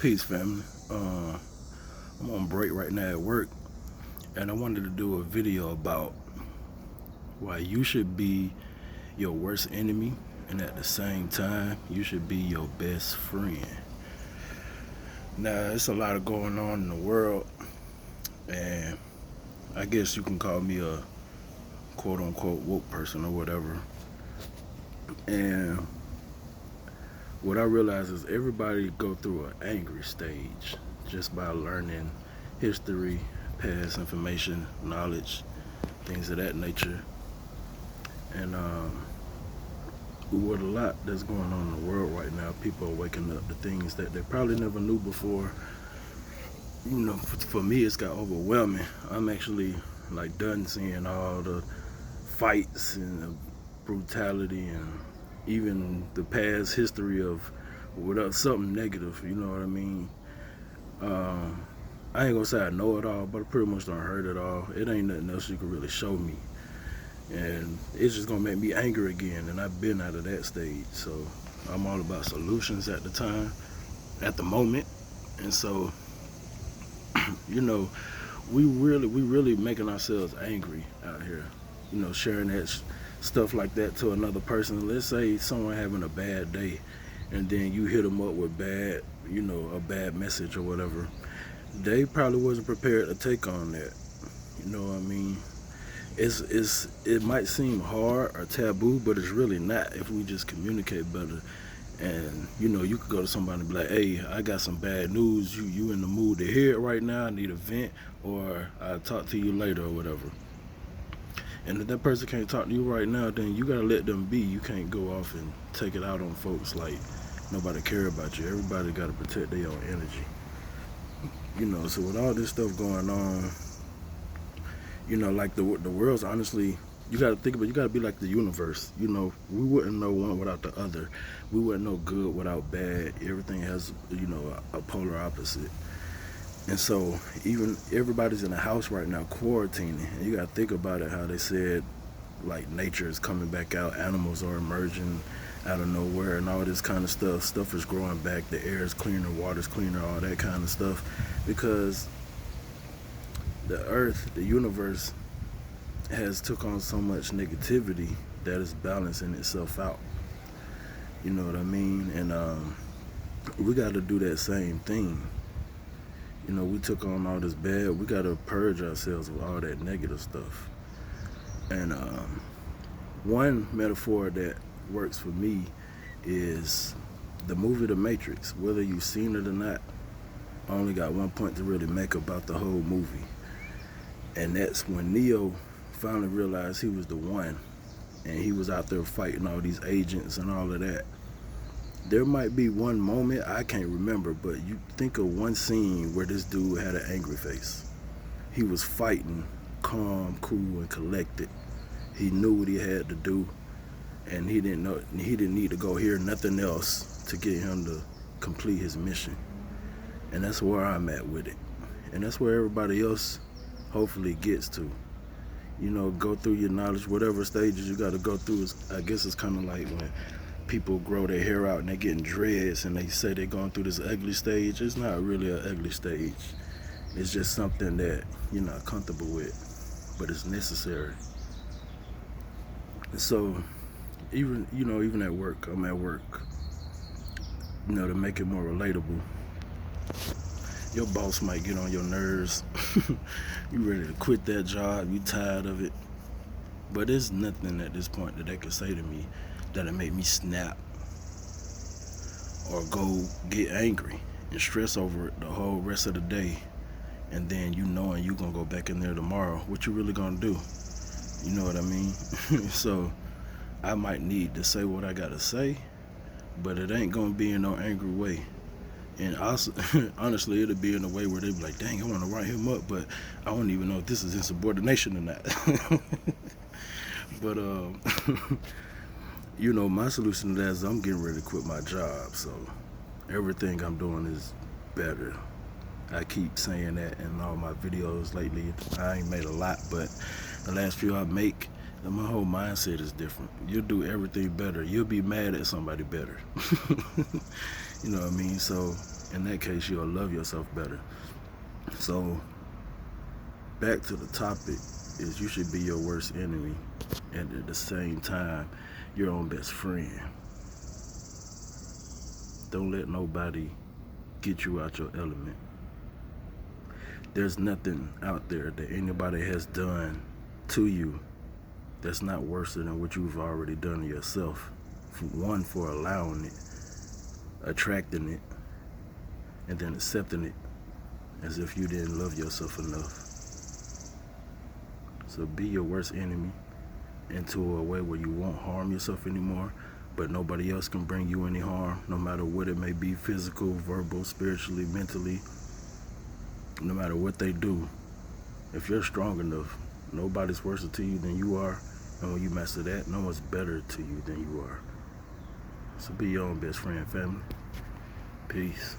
Peace, family. I'm on break right now at work, and I wanted to do a video about why you should be your worst enemy, and at the same time, you should be your best friend. Now, it's a lot of going on in the world, and I guess you can call me a quote unquote woke person or whatever. And what I realize is everybody go through an angry stage just by learning history, past information, knowledge, things of that nature. And with a lot that's going on in the world right now, people are waking up to things that they probably never knew before. For me, it's got overwhelming. I'm actually like done seeing all the fights and the brutality and even the past history of without something negative. You know what I mean? Um, I ain't gonna say I know it all, but I pretty much don't heard it all. It ain't nothing else you can really show me, and it's just gonna make me angry again. And I've been out of that stage, so I'm all about solutions at the time, at the moment. And so, you know, we really making ourselves angry out here. Sharing that stuff like that to another person. Let's say someone having a bad day, and then you hit them up with a bad message or whatever. They probably wasn't prepared to take on that. You know what I mean? It might seem hard or taboo, but it's really not if we just communicate better. And you could go to somebody and be like, "Hey, I got some bad news. You in the mood to hear it right now? I need a vent, or I'll talk to you later or whatever." And if that person can't talk to you right now, then you gotta let them be. You can't go off and take it out on folks like nobody care about you. Everybody gotta protect their own energy. So with all this stuff going on, like the world's honestly, you got to think about it, you got to be like the universe. We wouldn't know one without the other. We wouldn't know good without bad. Everything has a polar opposite. And so even everybody's in the house right now quarantining, and you got to think about it, how they said like nature is coming back out, animals are emerging out of nowhere, and all this kind of stuff is growing back, the air is cleaner, water's cleaner, all that kind of stuff, because the earth, the universe, has took on so much negativity that it's balancing itself out. You know what I mean? And we got to do that same thing. We took on all this bad. We got to purge ourselves of all that negative stuff. And one metaphor that works for me is the movie The Matrix. Whether you've seen it or not, I only got one point to really make about the whole movie. And that's when Neo finally realized he was the one, and he was out there fighting all these agents and all of that. There might be one moment, I can't remember, but you think of one scene where this dude had an angry face. He was fighting calm, cool, and collected. He knew what he had to do, and he didn't need to go hear nothing else to get him to complete his mission. And that's where I'm at with it. And that's where everybody else hopefully gets to. Go through your knowledge, whatever stages you got to go through. I guess it's kind of like when people grow their hair out and they're getting dreads and they say they're going through this ugly stage. It's not really an ugly stage. It's just something that you're not comfortable with, but it's necessary. And so, even at work, I'm at work, to make it more relatable. Your boss might get on your nerves. You ready to quit that job, you tired of it. But there's nothing at this point that they could say to me that'll make me snap or go get angry and stress over it the whole rest of the day. And then knowing you gonna go back in there tomorrow, what you really gonna do? You know what I mean? So I might need to say what I gotta say, but it ain't gonna be in no angry way. And also, honestly, it'll be in a way where they be like, "Dang, I want to write him up, but I don't even know if this is insubordination or not." But my solution to that is I'm getting ready to quit my job, so everything I'm doing is better. I keep saying that in all my videos lately. I ain't made a lot, but the last few I make, And my whole mindset is different. You'll do everything better. You'll be mad at somebody better. You know what I mean? So in that case, you'll love yourself better. So back to the topic is you should be your worst enemy and at the same time your own best friend. Don't let nobody get you out your element. There's nothing out there that anybody has done to you that's not worse than what you've already done to yourself. One, for allowing it, attracting it, and then accepting it as if you didn't love yourself enough. So be your worst enemy into a way where you won't harm yourself anymore, but nobody else can bring you any harm, no matter what it may be, physical, verbal, spiritually, mentally, no matter what they do. If you're strong enough, nobody's worse to you than you are, and when you master that, no one's better to you than you are. So be your own best friend, family. Peace.